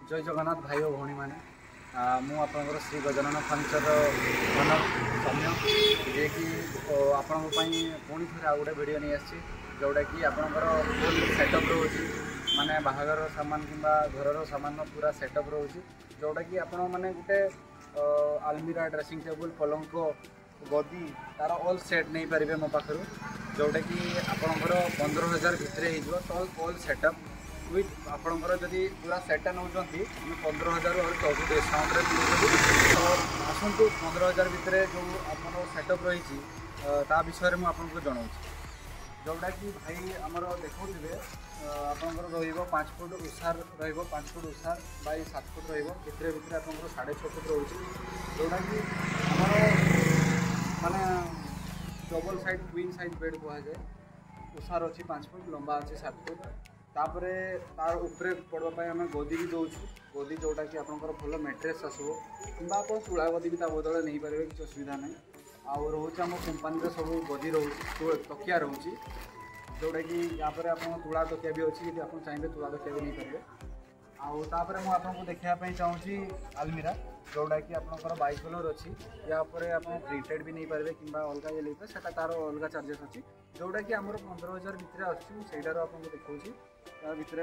जय जगन्नाथ भाई और भौणी मैंने मुझे श्री गजानन फर्निचर मन सौम्य जे कि आपण पुणी थे आउ गोटे भिड नहीं आसी जोटा कि आपंकर फुल सेटअप रोचे माने बाहागर सामान कि घर सामान पूरा सेटअप रोचे जोटा कि आपण मैंने गोटे आलमीरा ड्रेसिंग टेबुल पलंक गदी तार ऑल सेट नहीं पारे मो पाखर जोटा कि आपंकर 15,000 भितर हो सेटअप विथ आपंकर जदि पूरा सेटा नौ 15,000 और 14 डिस्काउंट तो आसतु 15,000 भितर जो आप सेटअप रही विषय में आपको जनाऊँ जोटा कि भाई आमर देखुए आपंकर रो5 फुट उषार रो5 फुट उषार बाई 7 फुट भितर भितर आप 6.5 फुट रोचे जोटा कि माने double side queen size bed कहुए उषार अच्छी 5 फुट लंबा अच्छी 7 फुट तापर तार उपरे पड़वाई आम गदी भी दौर गदी जोटा कि आपंकर भल मेट्रेस आसो कि आप तुला गदी भी बदल नहीं पारे किसी असुविधा नहीं आउ रोचे आम कंपानी सब गदी रोचे तकिया रोचे जोटा कि यापर आप तुला तकिया भी अच्छी यदि आप चाहिए तुला तकिया भी नहीं पारे आउे मुझे देखापी चाहूँगी आलमीरा जोटा कि आपंकर 22 कलर अच्छी या आप प्रिंटेड भी नहीं पारे कि अलग ये लेते से तार अलग चार्जेस अच्छी जोटा कि आम 15,000 भितर आसार आपको देखा भितर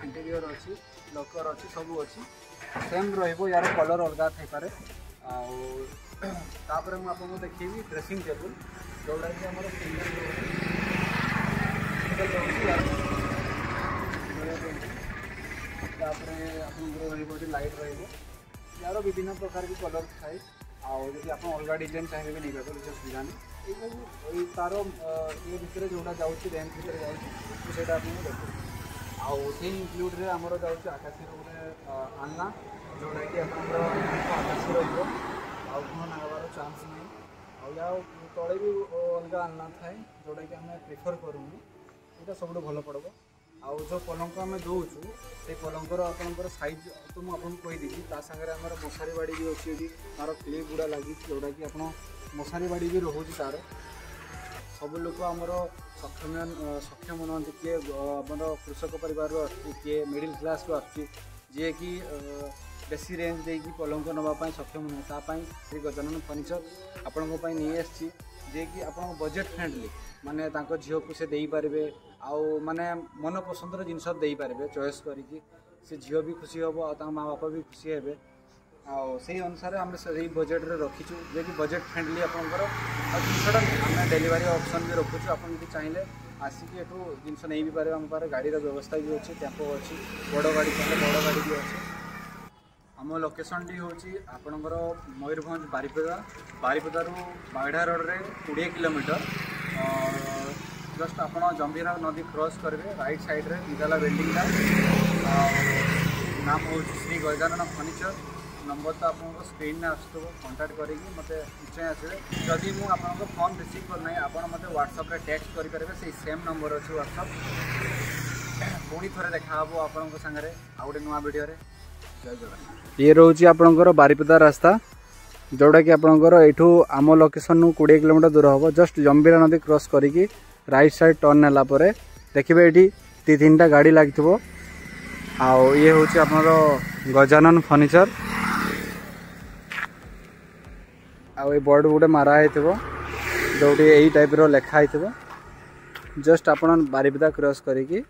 इंटीरियर अच्छी लकर अच्छी सब अच्छी सेम यार कलर अलग थाईपे आपर मुझे देखी ड्रेसिंग टेबुल जोटा कि आम सिंगल लाइट यार विभिन्न प्रकार की कलर थाए आदि आप अलग डिजाइन चाहिए भी नहीं पारे किसी असुविधा नहीं तार ये भितर जोटा जाऊँगी रेंज भितर जाऊँगा आप देखिए आउ इनक्लूड्रे आमर जाऊँगी आकाशी गोटे आना जोटा कि आकाशी रहा नागार चान्स नहीं या तले भी अलग आना थाए जोटा कि आम प्रिफर करूँ यहाँ सब भल पड़ब आउ जो पलंक आम दौचु से पलंकर आपंकर साइज तो मुझे कहीदी सागर आम मशारी बाड़ी भी अच्छी तार क्लिप गुड़ा लगी जोटा कि आप मशारी बाड़ी भी रोचे तार सब लोग आमर सक्षम नुहति किए आमर कृषक परिवार किए मिडिल क्लास रू आए कि बेसी रेंज देकी पलंक नापी सक्षम नुहे तापाई श्री गजानन फर्निचर आपण नहीं आसी जे कि आप बजेट फ्रेंडली माने तांको झील को से दे पारे आउ माने मन पसंदर जिनस दे पारे चॉइस करी से झील भी खुशी हम आ माँ बापा भी खुशी हे से अनुसार आम से बजेट रे रखीचु जे कि बजेट फ्रेंडली आपंकर जिनसा आम डेलीवरी ऑप्शन भी रखुचु आप चाहिए आसिक एठू जिनस नहीं भी पारे आम पारे गाड़ी व्यवस्था भी अच्छी टेम्पो अच्छी बड़ गाड़ी चाहिए बड़ गाड़ी भी अच्छी आम लोकेशन टी हूँ आपणकर मयूरभंज बारिपदारू बागड़ा रोड रे 20 किलोमीटर जस्ट आप जंभीरा नदी क्रॉस करेंगे राइट साइड रे निजाला बिल्डिंग नाम हूँ श्री गजानन फर्निचर नंबर तो आप स्क्रीन में आसो कांटेक्ट करी मत निश्चय आसवे जदि मुझे आप फोन रिसीव करना आप मत व्हाट्सएप टेक्स्ट करेंगे से सेम नंबर अच्छे व्हाट्सएप पुणी थे देखा आपण सागर आउ गोटे नुआ वीडियो जय जगन्नाथ ये रोचे आपणकर बारिपदा रास्ता जोटा कि आपणकर एठू आम लोकेशन 20 किलोमीटर दूर हम जस्ट जंभीरा नदी क्रॉस करी राइट साइड टर्न नेला परे देखिए ये 3टा गाड़ी लगी आउ ये हूँ आपनर गजानन फर्निचर आउ ये बोर्ड गोटे मारा हो जो यही टाइप रो लेखाई जस्ट आपन बारिपदा क्रॉस करी